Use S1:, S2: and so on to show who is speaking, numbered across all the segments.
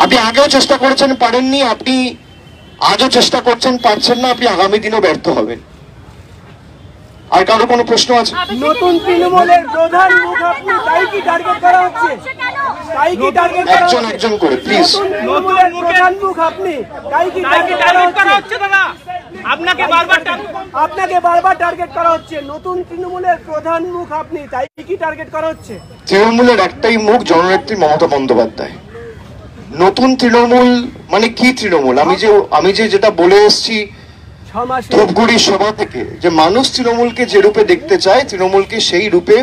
S1: আপনি আগেও চেষ্টা করেছেন, পারেননি। আপনি আজও চেষ্টা করছেন, পারছেন না। আপনি আগামী দিনও ব্যর্থ হবেন। আর কারো কোনো প্রশ্ন আছে?
S2: নতুন তৃণমূলের প্রধান মুখ আপনি, তাই কি টার্গেট করা হচ্ছে? তাই কি টার্গেট করা হচ্ছে?
S1: একজন করে প্লিজ।
S2: তৃণমূলের প্রধান মুখ আপনি, তাই কি টার্গেট করা হচ্ছে? দাদা আপনাকে বারবার টার্গেট করা হচ্ছে। নতুন তৃণমূলের প্রধান মুখ আপনি, তাই কি টার্গেট করা হচ্ছে?
S1: তৃণমূলের একটাই মুখ, জননেত্রী মমতা বন্দ্যোপাধ্যায়। নতুন তৃণমূল মানে কি তৃণমূল? আমি যেটা বলে এসেছি ধূপগুড়ি সভা থেকে, যে মানুষ তৃণমূলকে যে রূপে দেখতে চায়, তৃণমূলকে সেই রূপে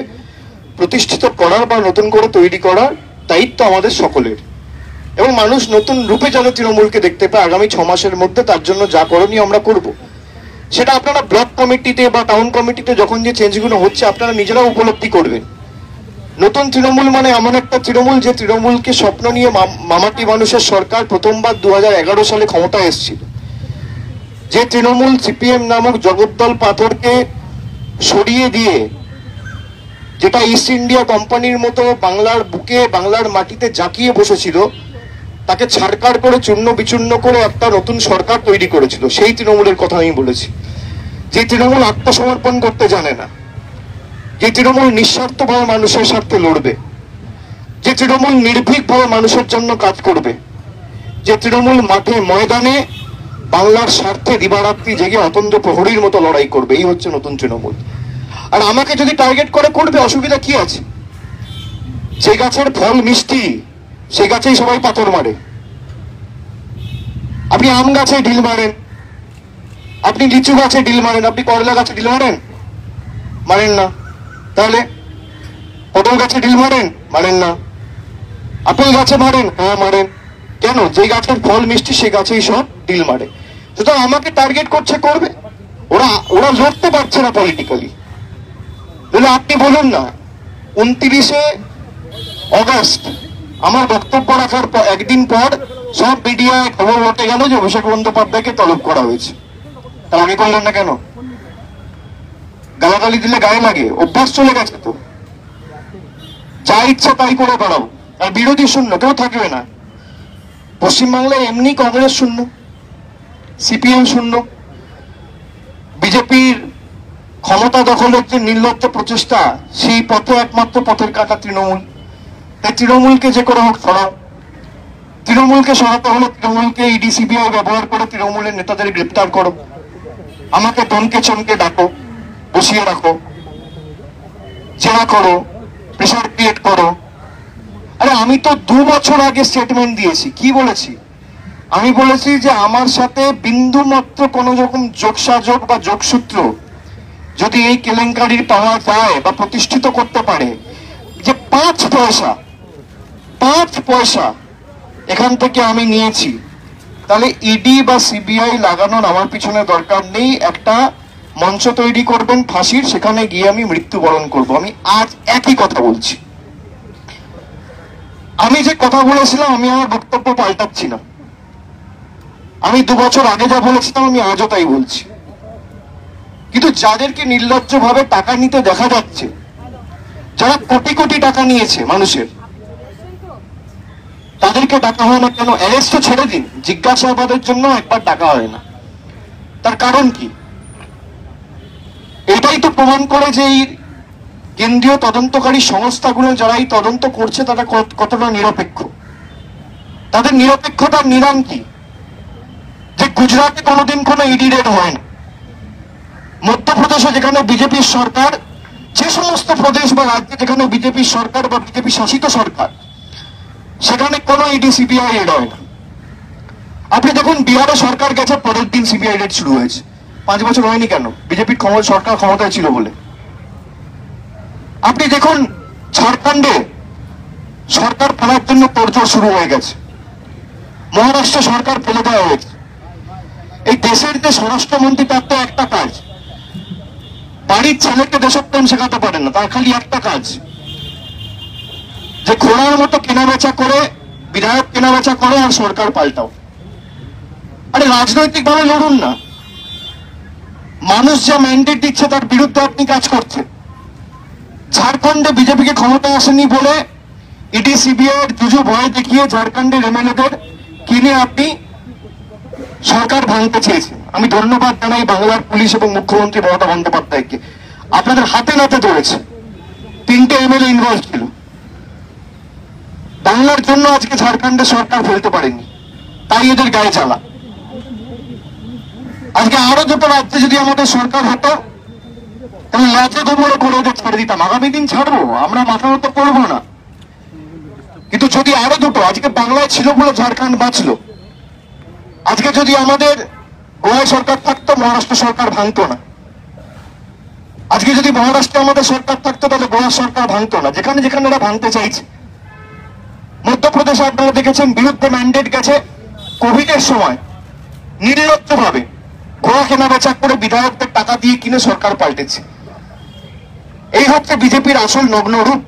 S1: প্রতিষ্ঠিত করার বা নতুন করে তৈরি করার দায়িত্ব আমাদের সকলের। এবং মানুষ নতুন রূপে যেন তৃণমূলকে দেখতে পায়, আগামী 6 মাসের মধ্যে তার জন্য যা করণীয় আমরা করব। সেটা আপনারা ব্লক কমিটিতে বা টাউন কমিটিতে যখন যে চেঞ্জগুলো হচ্ছে আপনারা নিজেরাও উপলব্ধি করবেন। নতুন তৃণমূল মানে এমন একটা তৃণমূল যে তৃণমূলকে স্বপ্ন নিয়ে মামাটি মানুষের সরকার প্রথমবার 2011 সালে ক্ষমতায় এসেছিল। যে তৃণমূল সিপিএম নামক জগদ্দল পাথরকে সরিয়ে দিয়ে, যেটা ইস্ট ইন্ডিয়া কোম্পানির মতো বাংলার বুকে বাংলার মাটিতে জাঁকিয়ে বসেছিল, তাকে ছাড়কাড় করে চূর্ণ বিচূর্ণ করে একটা নতুন সরকার তৈরি করেছিল। সেই তৃণমূলের কথা আমি বলেছি। যে তৃণমূল আত্মসমর্পণ করতে জানে না, যে তৃণমূল নিঃস্বার্থভাবে মানুষের স্বার্থে লড়বে, যে তৃণমূল নির্ভীকভাবে মানুষের জন্য কাজ করবে, যে তৃণমূল মাঠে ময়দানে বাংলার স্বার্থে দিবারাত্রি জেগে অতন্দ্র প্রহরীর মতো লড়াই করবে, এই হচ্ছে নতুন তৃণমূল। আর আমাকে যদি টার্গেট করে করবে, অসুবিধা কি আছে? যে গাছের ফল মিষ্টি সেই গাছেই সবাই পাথর মারে। আপনি আম গাছে ঢিল মারেন, আপনি লিচু গাছে ঢিল মারেন, আপনি করলা গাছে ঢিল মারেন না। তাহলে পটল গাছে ঢিল মারেন না। আপেল গাছে মারেন? হ্যাঁ মারেন। কেন? যে গাছের ফল মিষ্টি সে গাছেই সব ঢিল মারে। সুতরাং আমাকে টার্গেট করছে, করবে। ওরা লড়তে পারছে না পলিটিক্যালি। তাহলে আপনি বলুন না, 29শে অগস্ট আমার বক্তব্য রাখার একদিন পর সব মিডিয়ায় খবর উঠে গেল যে অভিষেক বন্দ্যোপাধ্যায়কে তলব করা হয়েছে। তার আগে করলেন না কেন? গালাগালি দিলে গায়ে লাগে, অভ্যাস চলে গেছে তো। যা ইচ্ছা তাই করে বেড়াবো, আর বিরোধী শূন্য, কেউ থাকবে না। পশ্চিমবাংলায় এমনি কংগ্রেস শূন্য, সিপিএম শূন্য, বিজেপির ক্ষমতা দখলের যে নির্লজ্জ প্রচেষ্টা, সেই পথে একমাত্র পথের কাটা তৃণমূল। তাই তৃণমূলকে যে করে হোক সরাও। তৃণমূলকে সরাতে হলে তৃণমূলকে ইডি সিবিআই ব্যবহার করে তৃণমূলের নেতাদের গ্রেপ্তার করো, আমাকে দমকে চমকে ডাকো, বসিয়ে রাখো, জেরা করো, প্রেশার ক্রিয়েট করো। আরে আমি তো 2 বছর আগে স্টেটমেন্ট দিয়েছি। কি বলেছি? আমি বলেছি যে আমার সাথে বিন্দু মাত্র কোনো রকম যোগসাযোগ বা যোগসূত্র যদি এই কেলেঙ্কারির পাওয়া যায় বা প্রতিষ্ঠিত করতে পারে, যে 5 পয়সা এখান থেকে আমি নিয়েছি, তাহলে ইডি বা সিবিআই লাগানোর আমার পিছনে দরকার নেই। একটা মঞ্চ তৈরি করবেন ফাঁসির, সেখানে গিয়ে আমি মৃত্যুবরণ করব। আমি আজ একই কথা বলছি। আমি যে কথা বলেছিলাম, আমি আমার বক্তব্য পাল্টাচ্ছি না। আমি 2 বছর আগে যা বলেছিলাম আমি আজও তাই বলছি। কিন্তু যাদেরকে নির্লজ্জভাবে টাকা নিতে দেখা যাচ্ছে, যারা কোটি কোটি টাকা নিয়েছে মানুষের, তাদেরকে ডাকা হয় না কেন? অ্যারেস্ট তো ছেড়ে দিন, জিজ্ঞাসাবাদের জন্য একবার ডাকা হয় না। তার কারণ কি? এটাই তো প্রমাণ করে যে এই কেন্দ্রীয় তদন্তকারী সংস্থাগুলো যারা এই তদন্ত করছে তারা কতটা নিরপেক্ষ। তাদের নিরপেক্ষতার নিরাম কি? যে গুজরাটে কোনোদিন কোনো ইডি রেড হয় না, মধ্যপ্রদেশে যেখানে বিজেপির সরকার, যে সমস্ত প্রদেশ বা রাজ্যে যেখানে বিজেপির সরকার বা বিজেপি শাসিত সরকার, সেখানে কোনো ইডি সিবিআই রেড হয় না। আপনি দেখুন বিহারে সরকার গেছে, পরের দিন সিবিআই রেড শুরু হয়েছে। 5 বছর হয়নি কেন? বিজেপির সরকার ক্ষমতায় ছিল বলে। আপনি দেখুন ঝাড়খণ্ডে সরকার ফেলার জন্য তোড়জোড় শুরু হয়ে গেছে। মহারাষ্ট্র সরকার ফেলে দেওয়া হয়েছে। এই দেশের যে স্বরাষ্ট্রমন্ত্রী, তার তো একটা কাজ, বাড়ির ছেলেকে দেশপ্রেম শেখাতে পারে না। তার খালি একটা কাজ, যে ঘোড়ার মতো কেনাবেচা করে, বিধায়ক কেনাবেচা করে আর সরকার পাল্টাও। আরে রাজনৈতিক ভাবে লড়ুন না। মানুষ যা ম্যান্ডেট দিচ্ছে তার বিরুদ্ধে আপনি কাজ করছেন। ঝাড়খণ্ডে বিজেপিকে ক্ষমতা আসেনি বলে ইডি সিবিআই জুজু ভয় দেখিয়ে ঝাড়খণ্ডের এমএলএদের কিনে আপনি সরকার ভাঙতে চেয়েছেন। আমি ধন্যবাদ জানাই বাংলার পুলিশ এবং মুখ্যমন্ত্রী মমতা বন্দ্যোপাধ্যায়কে, আপনাদের হাতে নাতে ধরেছে। 3টে এমএলএ ইনভলভ ছিল। বাংলার জন্য আজকে ঝাড়খণ্ডে সরকার ফেলতে পারেনি, তাই এদের গায়ে জ্বালা। আজকে আরো 2টো রাজ্যে যদি আমাদের সরকার হতো তাহলে লাচে গোবরে করে ওদের ছেড়ে দিতাম। আগামী দিন ছাড়বো, আমরা মাথা মতো করবো না। কিন্তু যদি আরো 2টো, আজকে বাংলায় ছিল বলে ঝাড়খণ্ড বাঁচলো। আজকে যদি আমাদের গোয়ায় সরকার থাকতো, মহারাষ্ট্র সরকার ভাঙতো না। আজকে যদি মহারাষ্ট্রে আমাদের সরকার থাকতো তাহলে গোয়া সরকার ভাঙতো না। যেখানে যেখানে এরা ভাঙতে চাইছে, মধ্যপ্রদেশে আপনারা দেখেছেন বিরুদ্ধে ম্যান্ডেট গেছে, কোভিডের সময় নির্লজ্জ ভাবে ঘোড়া কেনা বেচা করে বিধায়কদের টাকা দিয়ে কিনে সরকার পাল্টেছে। এই হচ্ছে বিজেপির আসল নগ্ন রূপ।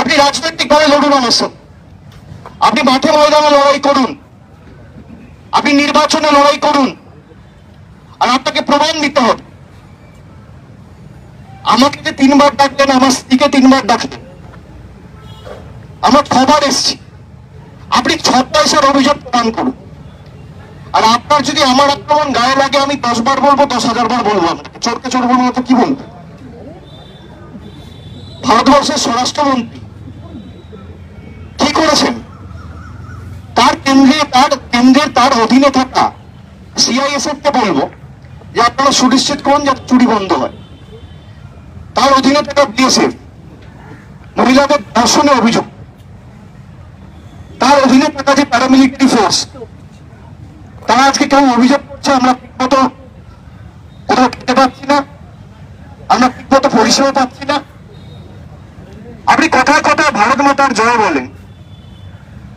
S1: আপনি রাজনৈতিক ভাবে লড়ুন আমার সাথে, আপনি মাঠে ময়দানে লড়াই করুন, আপনি নির্বাচনে লড়াই করুন, আর আপনাকে প্রমাণ দিতে হবে। আমাকে যে 3বার ডাকলেন, আমার স্ত্রীকে 3বার ডাকলেন, আমার খবর এসছে। আপনি 6 পয়সার অভিযোগ প্রমাণ করুন। আর আপনার যদি আমার আক্রমণ গায়ে লাগে, আমি 10 বার বলবো, 10,000 বার বলবো। আপনাকে চোরকে চোর বলবো তো কি বলবো? ভারতবর্ষের স্বরাষ্ট্রমন্ত্রী কি করেছেন? তার অধীনে থাকা সিআইএসএফ কে বলবো যে আপনারা সুনিশ্চিত করুন যাতে চুরি বন্ধ হয়। তার অধীনে থাকা বিএসএফ মহিলাদের ধর্ষণে অভিযোগ, তার অধীনে থাকা যে প্যারামিলিটারি ফোর্স, তারা আজকে কেউ অভিযোগ করছে আমরা ঠিকমতো কোথাও খেতে পাচ্ছি না, আমরা ঠিকমতো পরিষেবা পাচ্ছি না। আপনি কথায় কথায় ভারত মাতার জয় বলেন,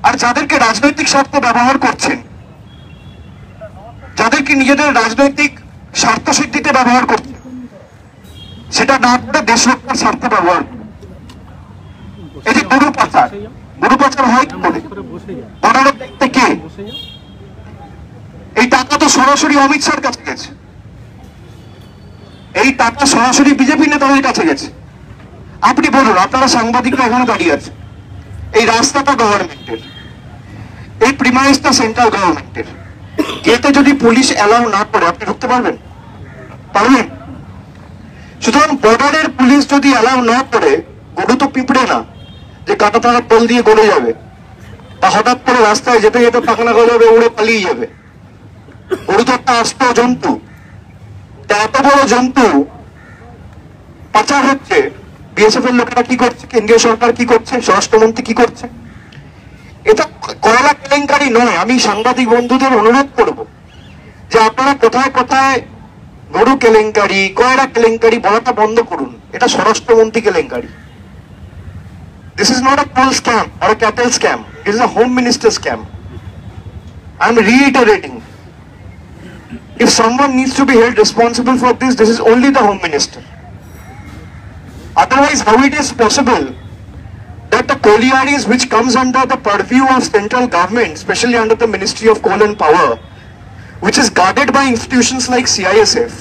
S1: আর যাদেরকে রাজনৈতিক স্বার্থে ব্যবহার করছেন, যাদেরকে নিজেদের রাজনৈতিক স্বার্থ সিদ্ধিতে ব্যবহার করছেন, সেটা না করে দেশ রক্ষার স্বার্থে ব্যবহার। এই যে গরু পাচার হয় কি করে? বর্ডারের দায়িত্বে কে? এই টাকা তো সরাসরি অমিত শাহর কাছে গেছে, এই টাকা সরাসরি বিজেপি নেতাদের কাছে গেছে। আপনি বলুন, আপনারা সাংবাদিকরা এখানে দাঁড়িয়ে আছে, এই রাস্তাটা গভর্নমেন্টের, এই প্রিমাইসটা সেন্ট্রাল গভর্নমেন্টের। এতে যদি পুলিশ অ্যালাউ না করে আপনি ঢুকতে পারবেন? পারবেন? সুতরাং বর্ডারের পুলিশ যদি অ্যালাউ না করে, গরু তো পিঁপড়ে না যে কাটা তারা পোল দিয়ে গড়ে যাবে, বা হঠাৎ করে রাস্তায় যেতে যেতে পাখনা গজাবে, উড়ে পালিয়ে যাবে। গরু তো একটা আস্ত জন্তু। এত বড় জন্তু পাচার হচ্ছে, বিএসএফ এর লোকেরা কি করছে, কেন্দ্রীয় সরকার কি করছে, স্বরাষ্ট্রমন্ত্রী কি করছে? এটা কয়লা কেলেঙ্কারি নয়। আমি সাংবাদিক বন্ধুদের অনুরোধ করব যে আপনারা কোথায় কোথায় গরু কেলেঙ্কারি, কয়লা কেলেঙ্কারি বলাটা বন্ধ করুন। এটা স্বরাষ্ট্রমন্ত্রী কেলেঙ্কারি। This is not a coal scam or a cattle scam. It is a home minister scam. I am reiterating. If someone needs to be held responsible for this, this is only the home minister. Otherwise, how it is possible that the collieries which comes under the purview of central government, especially under the Ministry of Coal and Power, which is guarded by institutions like CISF,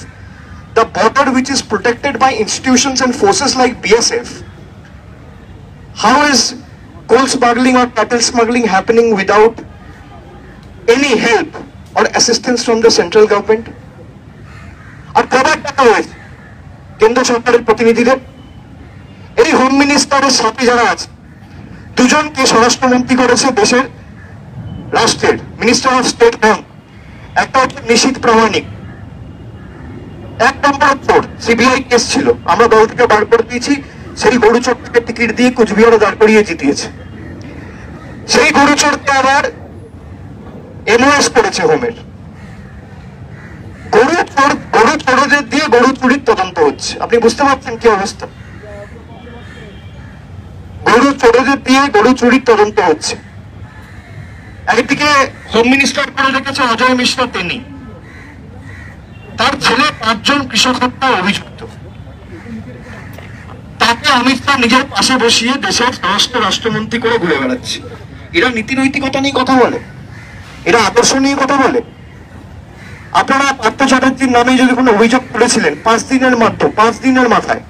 S1: the border which is protected by institutions and forces like BSF, how is coal smuggling or cattle smuggling happening without any help or assistance from the central government? আর কবার টাকা হয়েছে কেন্দ্র সরকারের প্রতিনিধিদের? এই home মিনিস্টারের সাথে যারা আছে, দুজনকে স্বরাষ্ট্রমন্ত্রী করেছে দেশের, রাষ্ট্রের মিনিস্টার অফ স্টেট ব্যাংক। একটা হচ্ছে নিশীথ প্রামাণিক, 1 নম্বর চোর, সিবিআই কেস ছিল, আমরা দল থেকে বার করে দিয়েছি। সেই গরু চোরটাকে টিকিট দিয়ে কুচবিহারে দাঁড় করিয়ে জিতিয়েছে। সেই গরু চোরকে আবার এনওএস করেছে হোমের। গরু চোরদের দিয়ে গরু চুরির তদন্ত হচ্ছে। আপনি বুঝতে পারছেন কি অবস্থা? গরু চোরদের দিয়ে গরু চুরির তদন্ত হচ্ছে। একদিকে হোম মিনিস্টার করে রেখেছে অজয় মিশ্র, তিনি, তার ছেলে 5 জন কৃষক হত্যায় অভিযুক্ত। তাকে অমিত শাহ নিজের পাশে বসিয়ে দেশের স্বরাষ্ট্র রাষ্ট্রমন্ত্রী করে ঘুরে বেড়াচ্ছে। এরা নীতি নৈতিকতা নিয়ে কথা বলে, এরা আদর্শ নিয়ে কথা বলে। আপনারা পার্থ চ্যাটার্জির নামে যদি কোনো অভিযোগ করেছিলেন, 5 দিনের মাথায়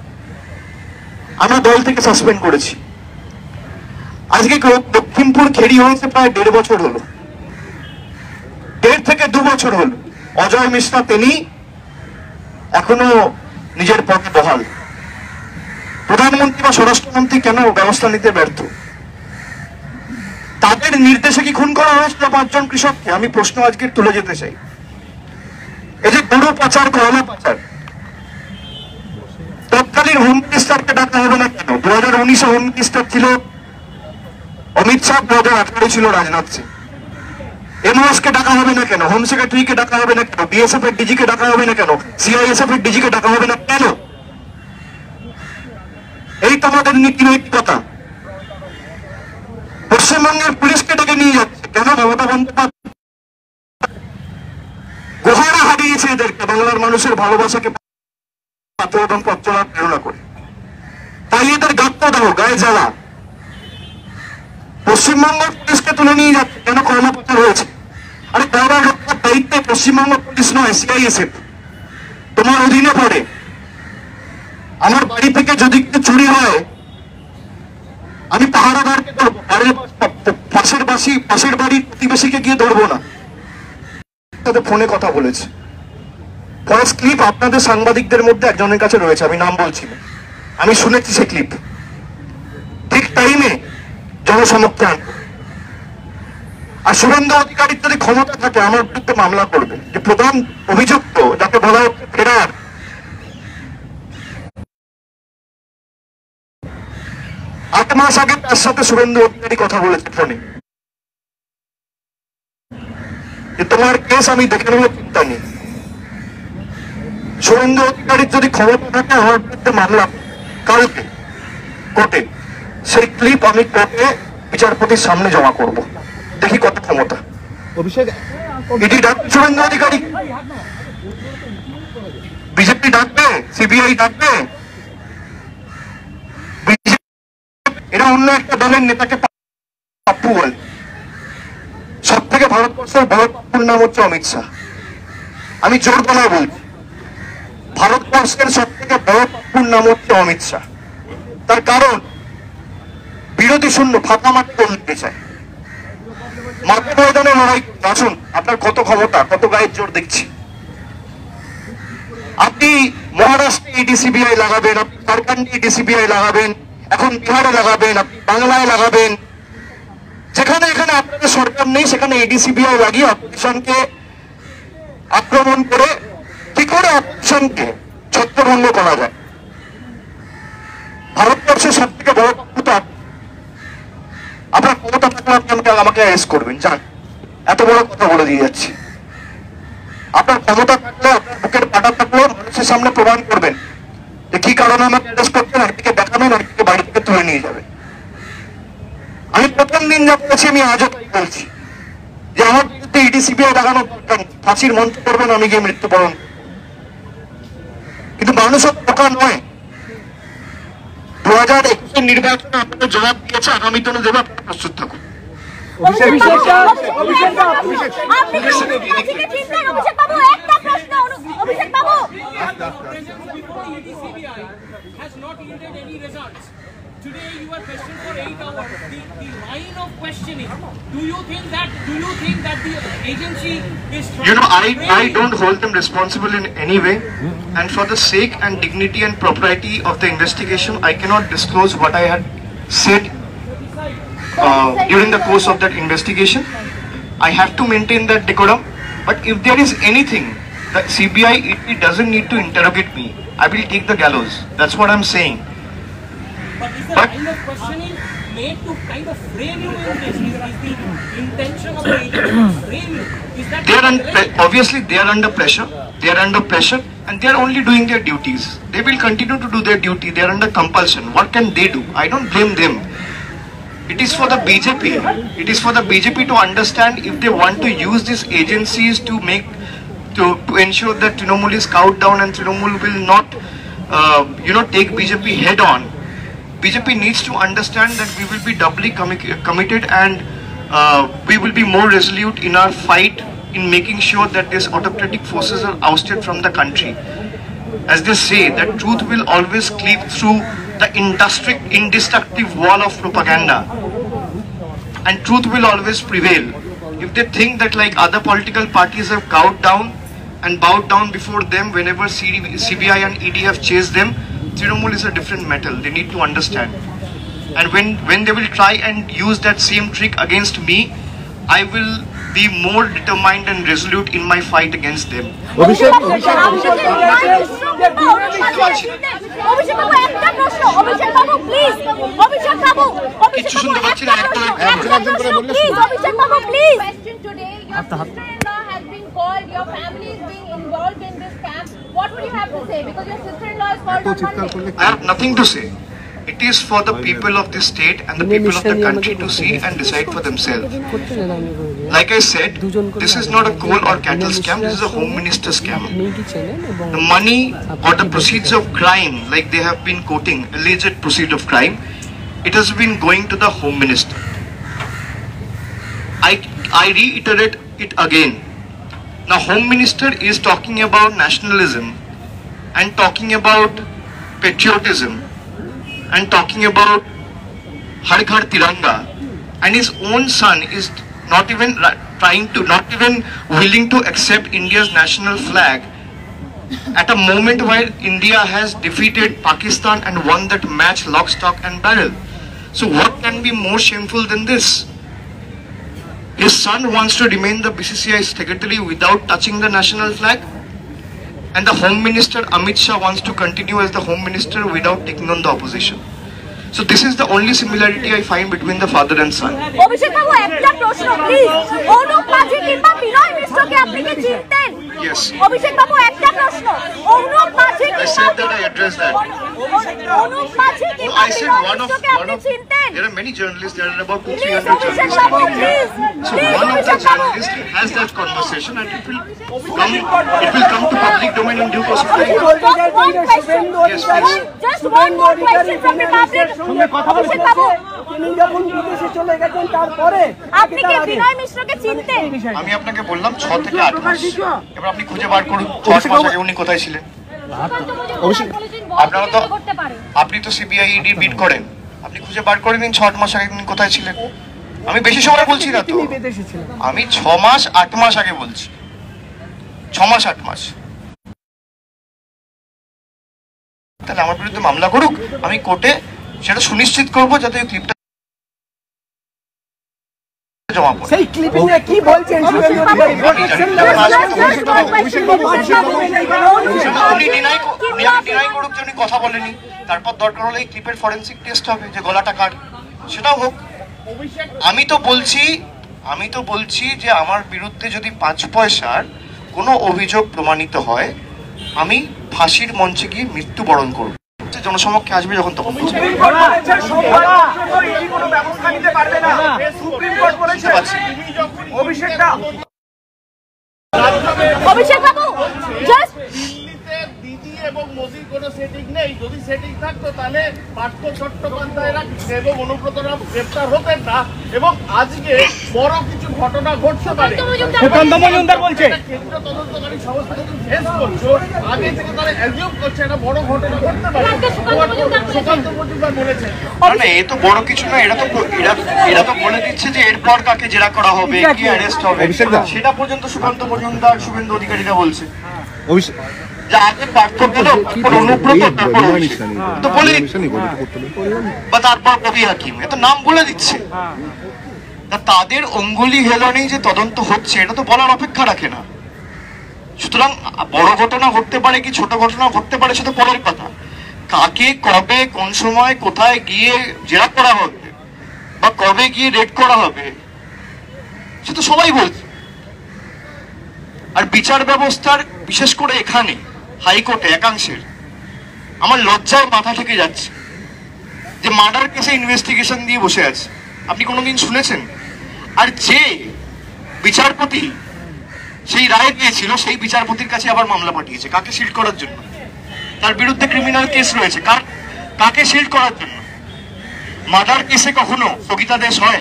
S1: আমরা দল থেকে সাসপেন্ড করেছি। আজকে দক্ষিণপুর খেড়ি হয়েছে প্রায় 1.5 বছর হলো, 1.5 থেকে 2 বছর হলো। অজয় মিশ্রা তিনি এখনো নিজের পথে বহাল। প্রধানমন্ত্রী বা স্বরাষ্ট্রমন্ত্রী কেন ব্যবস্থা নিতে ব্যর্থ? তাদের নির্দেশে কি খুন করা হয়েছিল 5 জন কৃষককে? আমি প্রশ্ন আজকে তুলে যেতে চাই। এই যে গরু পাচার, কয়লা পাচার, তৎকালীন হোম মিনিস্টারকে ডাকা হবে না কেন? 2019-এ হোম মিনিস্টার ছিল অমিত শাহ, 2018 ছিল রাজনাথ সিং। এমওএসকে ডাকা হবে না কেন? হোম সেক্রেটারিকে ডাকা হবে না কেন? বিএসএফ এর ডিজিকে ডাকা হবে না কেন? সিআইএসএফ এর ডিজিকে ডাকা হবে না কেন? এই তো আমাদের নীতি নৈতিকতা। পশ্চিমবঙ্গের পুলিশকে ডেকে নিয়ে যাচ্ছে কেন? মমতা বন্দ্যোপাধ্যায় গোহারা হারিয়েছে এদেরকে, বাংলার মানুষের ভালোবাসাকে এবং পথ চলার প্রেরণা করে। তাই এদের গাত্র দাও, গায়ে জ্বালা। পশ্চিমবঙ্গের পুলিশকে তুলে নিয়ে যাচ্ছে কেন? কয়লা পাচার হয়েছে। আরে কয়লা রক্ষার দায়িত্বে পশ্চিমবঙ্গ পুলিশ নয়, সিআইএসএফ তোমার অধীনে পড়ে। আমার বাড়ি থেকে যদি কিছু চুরি হয়, আমি পাহারাদারকে ধরবো, পাশের বাড়ির প্রতিবেশীকে গিয়ে ধরবো না। তাদের ফোনে কথা বলেছে, ভয়েস ক্লিপ আপনাদের সাংবাদিকদের মধ্যে একজনের কাছে রয়েছে, আমি নাম বলছি না, আমি শুনেছি সে ক্লিপ। ঠিক টাইমে জনসমর্থন। আর শুভেন্দু অধিকারীর যদি ক্ষমতা থাকে আমার বিরুদ্ধে মামলা করবে, যে প্রধান অভিযুক্ত যাকে বলা হচ্ছে ফেরার, 8 মাস আগে তার সাথে শুভেন্দু অধিকারী কথা বলেছে ফোনে, যে তোমার কেস আমি দেখে নেবো, চিন্তা নেই। শুভেন্দু অধিকারীর যদি ক্ষমতা থাকে আমার বিরুদ্ধে মামলা কালকে কোর্টে, সেই ক্লিপ আমি কোর্টে বিচারপতির সামনে জমা করব, দেখি কত ক্ষমতা। ইডি ডাকবে শুভেন্দু অধিকারী, বিজেপি ডাকবে, সিবিআই ডাকবে, এরা অন্য একটা দলের নেতাকে পাপ্পু বলে। সব থেকে ভারতবর্ষের বড় পাপ্পুর নাম হচ্ছে অমিত শাহ। আমি জোর গলায় বলছি, ভারতবর্ষের সব থেকে বড় পাপ্পুর নাম হচ্ছে অমিত শাহ। তার কারণ বিরোধী শূন্য ফাঁকা মাঠে বলতে চায়, মাঠে ময়দানে লড়াই। আসুন, আপনার কত ক্ষমতা, কত গায়ের জোর দেখছি। আপনি মহারাষ্ট্রে ইডিসিবিআই লাগাবেন, আপনি ঝাড়খণ্ডে ইডিসিবিআই লাগাবেন, এখন বিহারে লাগাবেন, আপনি বাংলায় লাগাবেন। যেখানে এখানে আপনাদের সরকার নেই সেখানে ইডিসিবিআই লাগিয়ে অপোজিশনকে আক্রমণ করে কি করে অপোজিশনকে ছত্রভঙ্গ করা যায়। ভারতবর্ষের সব থেকে বড় ক্ষমতা, আপনার ক্ষমতা থাকলে আমাকে অ্যারেস্ট করবেন, জান, এত বড় কথা বলে দিয়ে যাচ্ছি। আপনার ক্ষমতা থাকলে, আপনার বুকের পাটা থাকলে মানুষের সামনে প্রমাণ করবেন যে কি কারণে আমাকে অ্যারেস্ট করছেন, একদিকে দেখাবেন, একদিকে বাড়ি থেকে তুলে নিয়ে যাবেন। আমি প্রথম দিন যা বলেছি আমি আজও তাই বলছি, যে আমার বিরুদ্ধে ইডিসিবিআই লাগানোর দরকার নেই, ফাঁসির মঞ্চ করবেন, আমি গিয়ে মৃত্যুবরণ। কিন্তু মানুষও বোকা নয়। 2021 নির্বাচনে আপনাদের জবাব দিয়েছে, আগামী দিনে দেবে, আপনারা প্রস্তুত থাকুন।
S3: Today you are questioned for 8 hours. The line of questioning. Do you think that the agency is trying
S1: You know,
S3: to
S1: I don't hold them responsible in any way, and for the sake and dignity and propriety of the investigation, I cannot disclose what I had said during the course of that investigation. I have to maintain that decorum. But if there is anything that CBI it doesn't need to interrogate me, I will take the gallows. That's what I'm saying.
S3: But is the line of questioning made to kind of frame you in this? Is the intention of the agency to frame you? Is that
S1: Obviously they are under pressure. They are under pressure, and they are only doing their duties. They will continue to do their duty. They are under compulsion. What can they do? I don't blame them. It is for the BJP. It is for the BJP to understand if they want to use these agencies to ensure that Trinamool is cowed down and Trinamool will not, take BJP head on. BJP needs to understand that we will be doubly committed, and we will be more resolute in our fight in making sure that these autocratic forces are ousted from the country. As they say, that truth will always cleave through the indestructible wall of propaganda. and truth will always prevail. If they think that like other political parties have cowed down and bowed down before them whenever CBI and ED have chased them, Trinamool is a different metal. They need to understand. And when they will try and use that same trick against me, I will be more determined and resolute in my fight against them.
S4: অভিষেক বাবু একটা প্রশ্ন, অভিষেক বাবু please, অভিষেক বাবু,
S1: কিচ্ছু শুনতে পাচ্ছি না, একটা
S4: please, Abhishek Babu please.
S5: Question today, your sister-in-law has been called, your family is being involved in this camp. What would you have to say? Because your sister-in-law is called on Monday.
S1: I have nothing to say. It is for the people of this state and the people of the country to see and decide for themselves. Like I said, this is not a coal or cattle scam, this is a home minister scam. The money or the proceeds of crime, like they have been quoting, alleged proceed of crime, it has been going to the home minister. I reiterate it again. Now, home minister is talking about nationalism and talking about patriotism and talking about Har Ghar Tiranga, and his own son is not even willing to accept India's national flag at a moment where India has defeated Pakistan and won that match lock, stock and barrel. So what can be more shameful than this? His son wants to remain the BCCI secretary without touching the national flag, and the Home Minister Amit Shah wants to continue as the Home Minister without taking on the opposition. So this is the only similarity I find between the father and son.
S4: অভিষেক বাবু একটা প্রশ্ন please, Anup মাঝি কিংবা বিনয় মিশ্রকে আপনি কি চিনতেন?
S1: Yes.
S4: অভিষেক বাবু একটা প্রশ্ন, অনুপ মাঝি
S1: I said that, I addressed that.
S4: Anup Majhi
S1: No,
S4: কিংবা
S1: I said
S4: Binoy
S1: one
S4: মিশ্রকে
S1: of
S4: আপনি চিনতেন?
S1: there are many journalists, there are about
S4: please
S1: 200-300
S4: Abhishek
S1: journalists.
S4: Babu please,
S1: So
S4: please
S1: one of the
S4: Abhishek Babu.
S1: journalists has that conversation and it will come to public domain in due course of time. Yes, please.
S4: Just one more question from the public. অভিষেক বাবু,
S2: তিনি যখন বিদেশে চলে গেছেন তারপরে
S4: আপনি কি বিনয় মিশ্রকে চিনতেন?
S1: আমি আপনাকে বললাম 6 থেকে 8 মাস। এবার আপনি খুঁজে বার করুন 6 মাস আগে উনি কোথায় ছিলেন। আপনারা তো আপনি তো সিবিআই ইডি বিট করেন, আপনি খুঁজে বার করে নিন 6 মাস আগে উনি কোথায় ছিলেন। আমি বেশি সময় বলছি না তো,
S2: বিদেশে ছিলেন।
S1: আমি 6 মাস 8 মাস আগে বলছি, 6 মাস 8 মাস। তাহলে আমার বিরুদ্ধে মামলা করুক, আমি কোর্টে সেটা সুনিশ্চিত করবো যাতে ক্লিপটা জমা পড়ে।
S2: সেই ক্লিপে নিয়ে কি বলছেন শুভেন্দু অধিকারী?
S1: উনি ডিনাই করুক যে উনি কথা বলেনি, তারপর দরকার হলে এই ক্লিপের ফরেন্সিক টেস্ট হবে যে গলাটা কার, সেটাও হোক। আমি তো বলছি যে আমার বিরুদ্ধে যদি 5 পয়সার কোনো অভিযোগ প্রমাণিত হয়, আমি ফাঁসির মঞ্চে গিয়ে মৃত্যুবরণ করব। জনসমক্ষে আসবে যখন তখন
S2: অভিষেক
S4: বাবু জাস্ট
S6: দিদি এবং মোদির কোনো সেটিং নেই। যদি সেটিং থাকতো তাহলে পার্থ চট্টোপাধ্যায়রা এবং অনুব্রতরা গ্রেপ্তার হতেন না, এবং আজকে বড় কিছু ঘটনা ঘটতে পারে।
S2: সুকান্ত মজুমদার বলছে
S6: কেন্দ্র তদন্তকারী সংস্থা যদি ফেস করছো, আগে থেকে তারা অ্যাজিউম করছে একটা বড় ঘটনা ঘটতে পারে। সুকান্ত মজুমদার বলেছেন
S1: না, এ তো বড় কিছু না, এরা তো বলে দিচ্ছে যে এরপর কাকে জেরা করা হবে, কি অ্যারেস্ট হবে, সেটা পর্যন্ত সুকান্ত মজুমদার শুভেন্দু অধিকারীরা বলছে। যে আগে পার্থ গেল, তারপর অনুব্রত, তারপর তো বলে বা তারপর কবি হাকিম, এ তো নাম বলে দিচ্ছে। তাদের অঙ্গুলি হেলনেই যে তদন্ত হচ্ছে এটা তো বলার অপেক্ষা রাখে না। সুতরাং বড় ঘটনা ঘটতে পারে কি ছোট ঘটনা ঘটতে পারে সেটা পরের কথা, কাকে কবে কোন সময় কোথায় গিয়ে জেরা করা হবে বা কবে গিয়ে রেড করা হবে সে তো সবাই বলছে। আর বিচার ব্যবস্থার বিশেষ করে এখানে হাইকোর্টে একাংশের আমার লজ্জায় মাথা থেকে যাচ্ছে যে মার্ডার কেসে ইনভেস্টিগেশন দিয়ে বসে আছে। আপনি কোনোদিন শুনেছেন? আর যে বিচারপতি সেই রায় দিয়েছিল সেই বিচারপতির কাছে আবার মামলা পাঠিয়েছে কাকে শিল্ড করার জন্য, তার বিরুদ্ধে ক্রিমিনাল কেস রয়েছে কাকে শিল্ড করার জন্য। মার্ডার কেসে কখনো স্থগিতাদেশ হয়?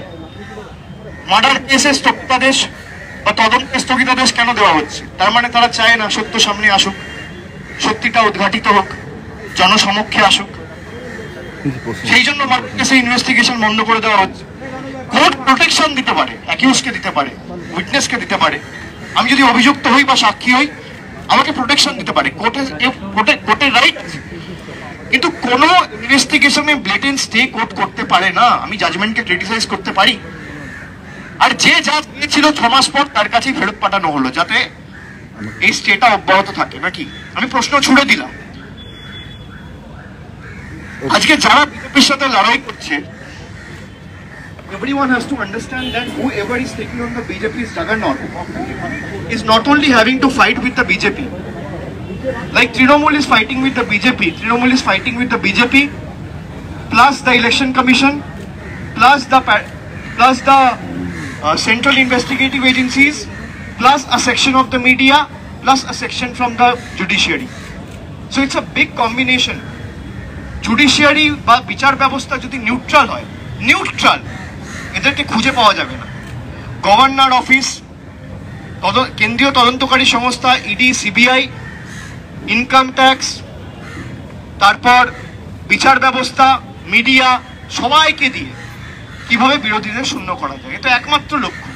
S1: মার্ডার কেসে স্থগিতাদেশ বা তদন্তে স্থগিতাদেশ কেন দেওয়া হচ্ছে? তার মানে তারা চায় না সত্য সামনে আসুক, সত্যিটা উদ্ঘাটিত হোক, জনসমক্ষে আসুক, সেই জন্য মার্ডার কেসে ইনভেস্টিগেশন বন্ধ করে দেওয়া হচ্ছে। কোর্ট প্রোটেকশন দিতে পারে, অ্যাকিউজকে দিতে পারে, উইটনেসকে দিতে পারে। আমি যদি অভিযুক্ত হই বা সাক্ষী হই, আমাকে প্রোটেকশন দিতে পারে, কোর্টের রাইট। কিন্তু কোনো ইনভেস্টিগেশনে ব্লেটেন্ট স্টে কোর্ট করতে পারে না। আমি জাজমেন্টকে ক্রিটিসাইজ করতে পারি, আর যে যা দিয়েছিল 6 মাস পর তার কাছেই ফেরত পাঠানো হলো, যাতে এই স্টেটা অব্যাহত থাকে নাকি। আমি প্রশ্ন ছুড়ে দিলাম, আজকে যারা বিজেপির সাথে লড়াই করছে, everyone has to understand that whoever is taking on the BJP's juggernaut is not only having to fight with the BJP, like Trinamool is fighting with the BJP, Trinamool is fighting with the BJP, plus the Election Commission, plus the central investigative agencies, plus a section of the media, plus a section from the judiciary. So it's a big combination. Judiciary বা বিচার ব্যবস্থা যদি neutral হয়, এদেরকে খুঁজে পাওয়া যাবে না। গভর্নর অফিস, কেন্দ্রীয় তদন্তকারী সংস্থা, ইডি, সিবিআই, ইনকাম ট্যাক্স, তারপর বিচার ব্যবস্থা, মিডিয়া, সবাইকে দিয়ে কিভাবে বিরোধীদের শূন্য করা যায়, এটা একমাত্র লক্ষ্য।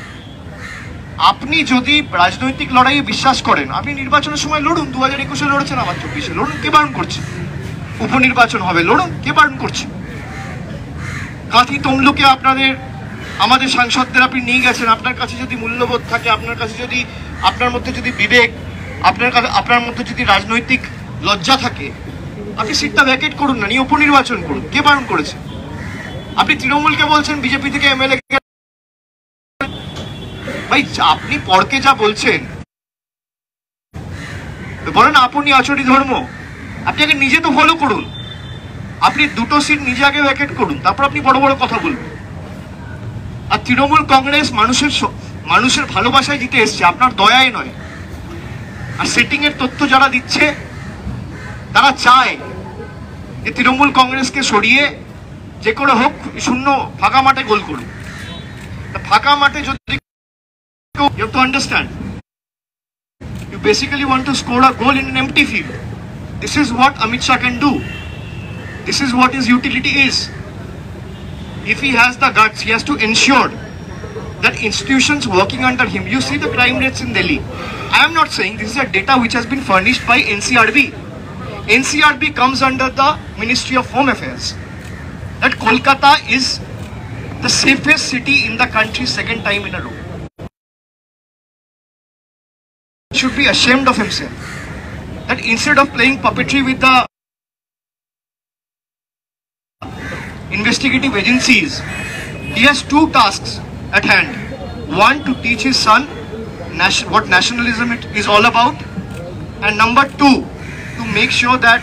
S1: আপনি যদি রাজনৈতিক লড়াইয়ে বিশ্বাস করেন, আপনি নির্বাচনের সময় লড়ুন। 2021-এ লড়েছেন, আবার 24-এ লড়ুন, কে বারণ করছে? উপনির্বাচন হবে, লড়ুন, কে বারণ করছে? কাঁথি তমলুকে আমাদের সাংসদদের আপনি নিয়ে গেছেন। আপনার কাছে যদি মূল্যবোধ থাকে, আপনার কাছে যদি, আপনার মধ্যে যদি বিবেক, আপনার মধ্যে যদি রাজনৈতিক লজ্জা থাকে, আপনি সিটটা ভ্যাকেট করুন না, নিয়ে উপনির্বাচন করুন, কে বারণ করেছে? আপনি তৃণমূলকে বলছেন বিজেপি থেকে এমএলএ, ভাই আপনি পরকে যা বলছেন, বলেন আপনি আচরি ধর্ম, আপনি আগে নিজে তো ফলো করুন। আপনি 2টো সিট নিজে আগে ভ্যাকেট করুন, তারপর আপনি বড় বড় কথা বলবেন। আর তৃণমূল কংগ্রেস মানুষের ভালোবাসায় জিতে এসছে, আপনার দয়ায় নয়। আর সেটিং এর তথ্য যারা দিচ্ছে, তারা চায় যে তৃণমূল কংগ্রেসকে সরিয়ে যে করে হোক শূন্য ফাঁকা মাঠে গোল করুন। ফাঁকা মাঠে যদি, you have to understand, you basically want to score a goal in an empty field. This is what Amit Shah can do. This is what his utility is. If he has the guts, he has to ensure that institutions working under him, you see the crime rates in Delhi. I am not saying, this is a data which has been furnished by NCRB. NCRB comes under the Ministry of Home Affairs. That Kolkata is the safest city in the country, second time in a row. He should be ashamed of himself. That instead of playing puppetry with the investigative agencies, he has 2 tasks at hand. One, to teach his son what nationalism is all about, and number 2, to make sure that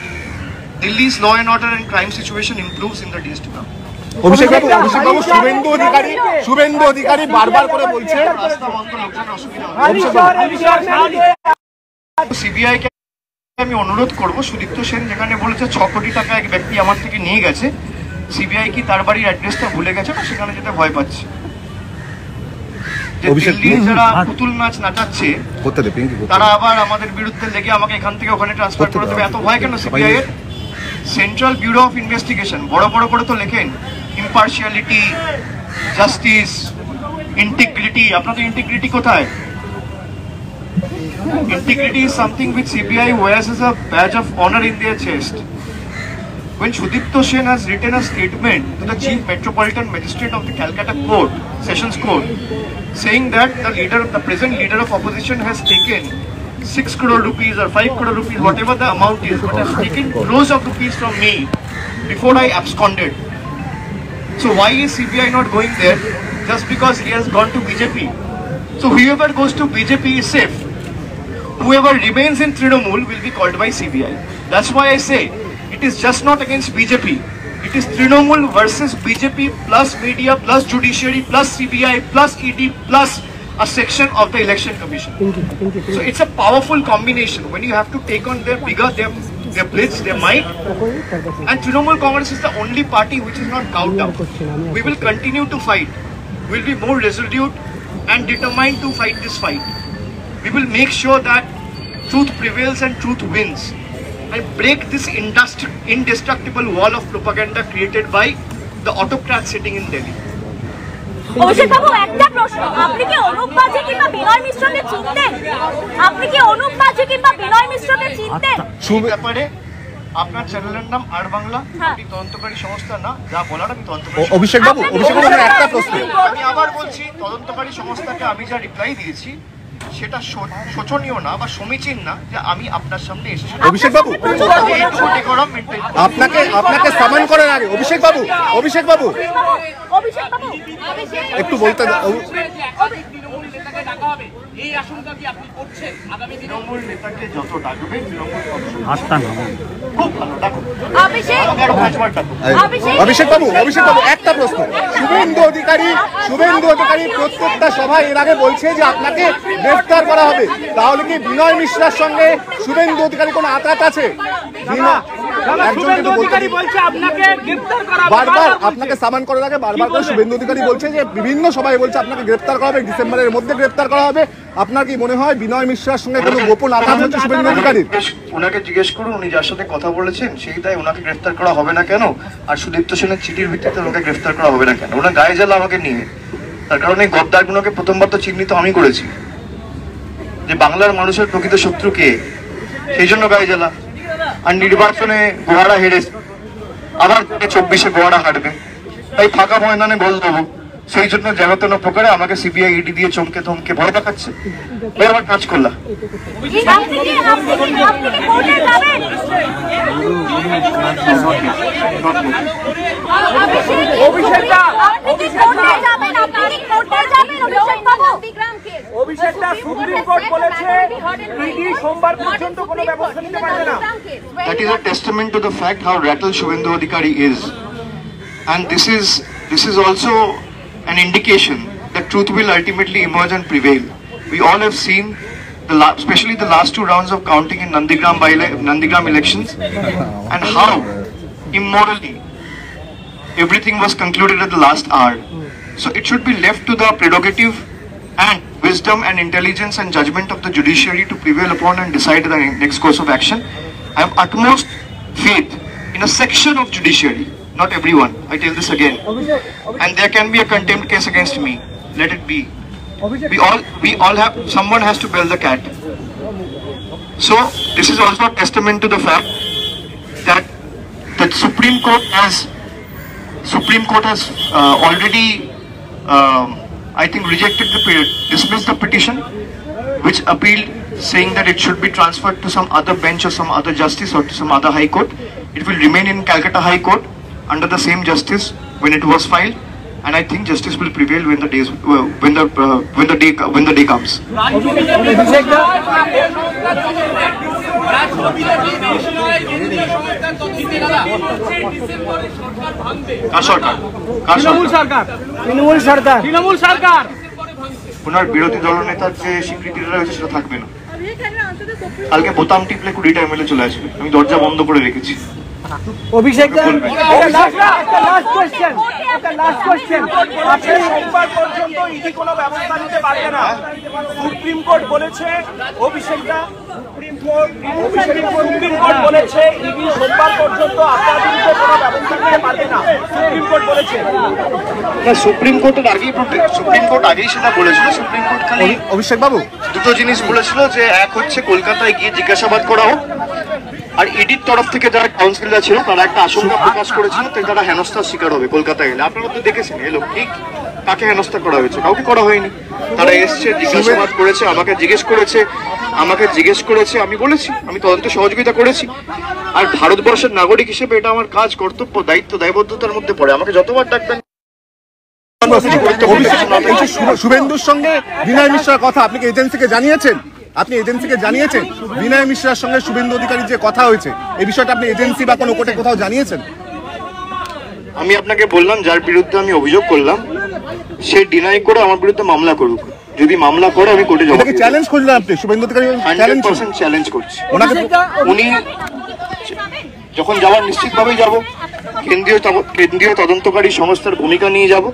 S1: Delhi's law and order and crime situation improves in the days to come.
S6: অভিষেক বাবু, শুভেন্দু অধিকারী বারবার করে বলছে
S1: রাস্তা বন্ধ, লোকজন অসুবিধা হবে। CBI কে আমি অনুরোধ করব, সুদীপ্ত সেন যেখানে বলেছে 6 কোটি টাকা এক ব্যক্তি আমার থেকে নিয়ে গেছে, সিবিআই কি তার বাড়ির অ্যাড্রেসটা ভুলে গেছে না সেখানে যেতে ভয় পাচ্ছে? যারা পুতুল নাচ নাচাচ্ছে তারা আবার আমাদের বিরুদ্ধে লেগে আমাকে এখান থেকে ওখানে ট্রান্সফার করে দেবে, এত ভয় কেন সিবিআই এর? সেন্ট্রাল ব্যুরো অফ ইনভেস্টিগেশন বড় বড় করে তো লেখেন ইম্পার্শিয়ালিটি, জাস্টিস, ইন্টিগ্রিটি। আপনাদের ইন্টিগ্রিটি কোথায়? Integrity is something which CBI wears as a badge of honor in their chest. When Sudipto Sen has written a statement to the Chief Metropolitan Magistrate of the Calcutta Court, Sessions Court, saying that the present leader of opposition has taken 6 crore rupees or 5 crore rupees, whatever the amount is, but has taken crores of rupees from me before I absconded. So why is CBI not going there? Just because he has gone to BJP. So whoever goes to BJP is safe. Whoever remains in Trinamool will be called by CBI. That's why I say it is just not against BJP. It is Trinamool versus BJP plus media plus judiciary plus CBI plus ED plus a section of the Election Commission. So it's a powerful combination when you have to take on their blitz, their might. And Trinamool Congress is the only party which is not cowed down. We will continue to fight. We'll be more resolute and determined to fight this fight. We will make sure that truth prevails and truth wins, and break this indestructible wall of propaganda created by the autocrats sitting in Delhi.
S4: অভিষেক বাবু একটা প্রশ্ন, আপনি কি অনুপ মাঝি কিংবা বিনয় মিশ্রকে চিনতেন? আপনি কি অনুপ মাঝি কিংবা বিনয় মিশ্রকে চিনতেন?
S1: ব্যাপারে আপনার চ্যানেলের নাম আর বাংলা, আপনি তদন্তকারী সংস্থা না, যা বলার আমি তদন্তকারী।
S7: অভিষেক বাবু একটা প্রশ্ন,
S1: আমি আবার বলছি, তদন্তকারী সংস্থাকে আমি যা রিপ্লাই দিয়েছি সেটা শোচনীয় না বা সমীচীন না যে আমি আপনার সামনে এসেছি।
S7: অভিষেক বাবু আপনাকে সামান করার আগে অভিষেক বাবু একটু বলতে
S3: তৃণমূল নেতাকে ডাকা হবে, এই আশঙ্কা কি আপনি করছেন আগামী দিনে?
S1: তৃণমূল নেতাকে যত ডাকবে তৃণমূল
S4: অভিষেক
S7: অভিষেক বাবু একটা প্রশ্ন, শুভেন্দু অধিকারী প্রত্যেকটা সভায় এর আগে বলছে যে আপনাকে গ্রেফতার করা হবে, তাহলে কি বিনয় মিশ্রার সঙ্গে শুভেন্দু অধিকারী কোনো আঘাত আছে?
S2: শুভেন্দু অধিকারী বলছে আপনাকে গ্রেফতার করা হবে,
S7: বারবার আপনাকে সামান করার আগে বারবার করে শুভেন্দু অধিকারী বলছে যে বিভিন্ন সভায় বলছে আপনাকে গ্রেফতার করা হবে, ডিসেম্বরের মধ্যে গ্রেফতার করা হবে। আপনার কি মনে হয় বিনয় মিশ্রার সঙ্গে কোনো গোপন আঘাত হচ্ছে শুভেন্দু অধিকারীর?
S1: ওনাকে জিজ্ঞেস করুন, উনি যার সাথে কথা বলেছেন সেই তাই ওনাকে গ্রেফতার করা হবে না কেন, আর সুদীপ্ত সেনের চিঠির ভিত্তিতে ওনাকে গ্রেফতার করা হবে না কেন? ওনার গায়ে জ্বালা আমাকে নিয়ে, তার কারণ এই গদ্দারগুলোকে প্রথমবার তো চিহ্নিত আমি করেছি যে বাংলার মানুষের প্রকৃত শত্রু কে, সেই জন্য গায়ে জ্বালা। আর নির্বাচনে গোয়ারা হেরেছে, আবার 24-এ গোয়ারা হারবে, তাই ফাঁকা ময়দানে বল দেবো, সেই জন্য যেন তেন প্রকারে আমাকে সিবিআই ইডি দিয়ে চমকে থমকে ভয় দেখাচ্ছে। এবার আবার কাজ করলাম।
S2: অভিষেকটা সুপ্রিম কোর্ট বলেছে ইডি সোমবার পর্যন্ত কোনো ব্যবস্থা নিতে পারবে না।
S1: That is a testament to the fact how rattled Shubhendu Adhikari is, and this is also an indication that truth will ultimately emerge and prevail. We all have seen, especially the last 2 rounds of counting in Nandigram elections, and how immorally everything was concluded at the last hour. So it should be left to the prerogative and wisdom and intelligence and judgment of the judiciary to prevail upon and decide the next course of action. I have utmost faith in a section of judiciary, not everyone, I tell this again, and there can be a contempt case against me, let it be. We all have, someone has to bail the cat. So this is also a testament to the fact that the Supreme Court has already I think dismissed the petition which appealed, saying that it should be transferred to some other bench or some other justice or to some other high court. It will remain in Calcutta High Court under the same justice when it was filed, and I think justice will prevail when the day comes.
S2: Trinamool সরকার
S1: ওনার বিরোধী দলনেতার যে স্বীকৃতিটা রয়েছে সেটা থাকবে না। কালকে বোতাম টিপলে 20টা MLA চলে আসবে, আমি দরজা বন্ধ করে রেখেছি।
S2: অভিষেক লাস্ট কোশ্চেন, আপনি সোমবার পর্যন্ত ইডি কোনো ব্যবস্থা নিতে পারবে না, সুপ্রিম কোর্ট বলেছে। অভিষেকটা সুপ্রিম কোর্ট বলেছে ইডি সোমবার পর্যন্ত আপনার বিরুদ্ধে কোনো ব্যবস্থা নিতে পারবে না, সুপ্রিম কোর্ট বলেছে।
S1: সুপ্রিম কোর্ট আগেই সেটা বলেছিল। সুপ্রিম কোর্ট খালি
S7: অভিষেক বাবু
S1: দুটো জিনিস বলেছিল, যে এক হচ্ছে কলকাতায় গিয়ে জিজ্ঞাসাবাদ করা হোক, আর ইডির তরফ থেকে যারা কাউন্সিলর ছিল তারা একটা আশঙ্কা প্রকাশ করেছিল তারা হেনস্থার শিকার হবে কলকাতায় গেলে। আপনারা তো দেখেছেন এলো ঠিক কাকে হেনস্থা করা হয়েছে, কাউকে করা হয়নি। তারা এসছে, জিজ্ঞাসাবাদ করেছে, আমাকে জিজ্ঞেস করেছে, আমি বলেছি আমি তদন্তে সহযোগিতা করেছি। আর ভারতবর্ষের নাগরিক হিসেবে এটা আমার কাজ, কর্তব্য, দায়িত্ব, দায়বদ্ধতার মধ্যে পড়ে। আমাকে যতবার ডাকবেন।
S7: শুভেন্দুর সঙ্গে বিনয় মিশ্রার কথা আপনি কি এজেন্সিকে জানিয়েছেন? বিনয় মিশ্রার সঙ্গে শুভেন্দু অধিকারীর যে কথা হয়েছে, এই বিষয়টা আপনি এজেন্সি বা কোনো কোর্টে কোথাও জানিয়েছেন?
S1: আমি আপনাকে বললাম, যার বিরুদ্ধে আমি অভিযোগ করলাম সে ডিনাই করে আমার বিরুদ্ধে মামলা করুক। যদি মামলা করে আমি কোর্টে যাবো।
S7: চ্যালেঞ্জ করলেন আপনি শুভেন্দু অধিকারী?
S1: 100% চ্যালেঞ্জ করছি। উনি যখন যাওয়ার নিশ্চিতভাবেই যাব, কেন্দ্রীয় তদন্তকারী সংস্থার ভূমিকা নিয়ে যাব,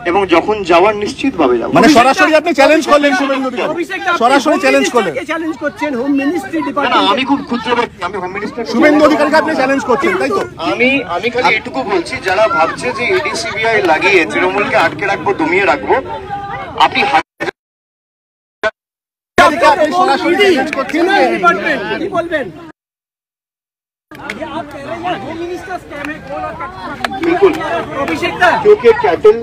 S1: এবং যখন যাওয়ার নিশ্চিতভাবে যাবো।
S7: মানে সরাসরি আপনি চ্যালেঞ্জ করলেন শুভেন্দু অধিকারী, সরাসরি চ্যালেঞ্জ করলেন।
S2: চ্যালেঞ্জ করছেন হোম মিনিস্ট্রি
S1: না,
S2: ডিপার্টমেন্ট।
S1: আমি খুব ক্ষুদ্র ব্যক্তি, আমি হোম মিনিস্টার
S7: শুভেন্দু অধিকারীকে আপনি চ্যালেঞ্জ করছেন, তাই তো?
S1: আমি খালি এটুকু বলছি, যারা ভাবছে যে ইডি সিবিআই লাগিয়ে তৃণমূলকে আটকে রাখবো, দমিয়ে রাখবো, আপনি
S7: আপনি সরাসরি চ্যালেঞ্জ করছেন যে
S2: डिपार्टमेंट কি বলবেন? ये आप कह रहे हैं होम मिनिस्टर स्कैम है, कौन और
S1: बिल्कुल,
S2: अभिषेक दा
S1: क्योंकि कैटल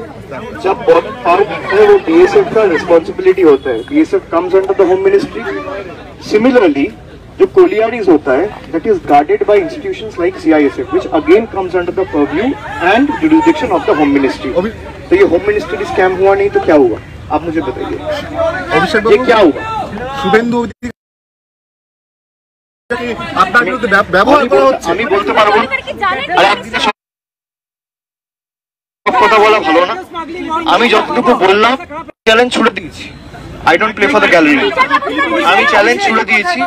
S1: जब बहुत फार दिखता है वो बीएसएफ का रिस्पॉन्सिबिलिटी होता है, BSF comes under the home ministry. Similarly जो कोलियारीज होता है that is guarded by institutions like CISF which again comes under the purview and jurisdiction of the home ministry. तो ये होम मिनिस्ट्री स्कैम हुआ नहीं तो क्या हुआ, आप मुझे बताइए,
S7: অভিষেক
S1: ये
S7: বাবু,
S1: क्या हुआ?
S7: শুভেন্দু অধিকারী আপনার বিরুদ্ধে ব্যবহার করা হচ্ছে।
S1: আমি বলতে পারবো না,
S4: কি জানেন
S1: আর একদিকে সব কথা বলা ভালো না। আমি যতটুকু বললাম চ্যালেঞ্জ ছুড়ে দিয়েছি, I don't play for the gallery. আমি চ্যালেঞ্জ ছুড়ে দিয়েছি,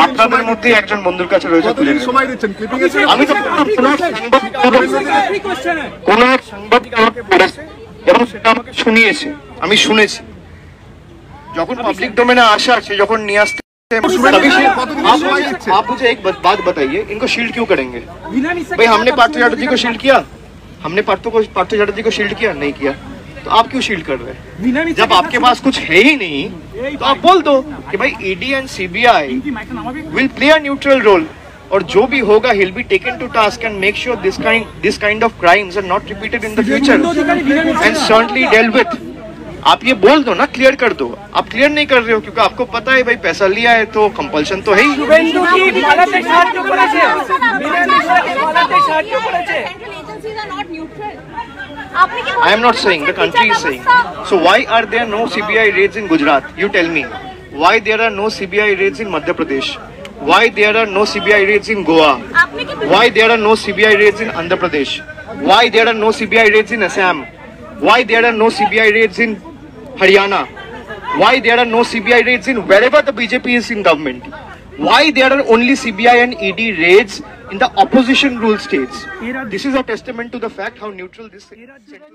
S1: আপনাদের মধ্যে একজন বন্ধুর কাছে রয়েছে, তুলে
S7: কতদিন
S1: নেবেন।
S7: সময় দিচ্ছেন ক্লিপিং এর?
S1: আমি তো কোন এক সাংবাদিক আমাকে বলেছে এবং সেটা আমাকে শুনিয়েছে, আমি শুনেছি। যখন পাবলিক डोमेन आशा से যখন নিয়ে আসতে तभी से आप मुझे एक बात बताइए, इनको शील्ड क्यों करेंगे? भाई हमने पार्थ चैटर्जी को शील्ड किया, हमने पार्थ चैटर्जी को शील्ड किया नहीं किया, तो आप क्यों शील्ड कर रहे हैं? जब आपके पास कुछ है ही नहीं तो आप बोल दो कि भाई ED and CBI will play a neutral role, और जो भी होगा he'll be taken to task and make sure this kind of crimes are not repeated in the future and certainly dealt with। आप ये बोल दो ना, क्लियर कर दो। आप क्लियर नहीं कर रहे हो क्योंकि आपको पता है भाई पैसा लिया है तो कंपल्शन तो है ही।
S2: শুভেন্দু কি পালাতে সাহায্য করেছে? বিনা মিশ্রাকে পালাতে সাহায্য করেছে?
S5: Central agencies are not neutral.
S4: আপনি কি
S1: I am not saying, the country is saying। So why are there no CBI raids in Gujarat? You tell me. Why there are no CBI raids in Madhya Pradesh? Why there are no CBI raids in Goa?
S4: আপনি কি
S1: Why there are no CBI raids in Andhra Pradesh? Why there are no CBI raids in Assam? Why there are no CBI raids in Haryana? Why there are no CBI raids in wherever the BJP is in government? Why there are only CBI and ED raids in the opposition ruled states? This is a testament to the fact how neutral this central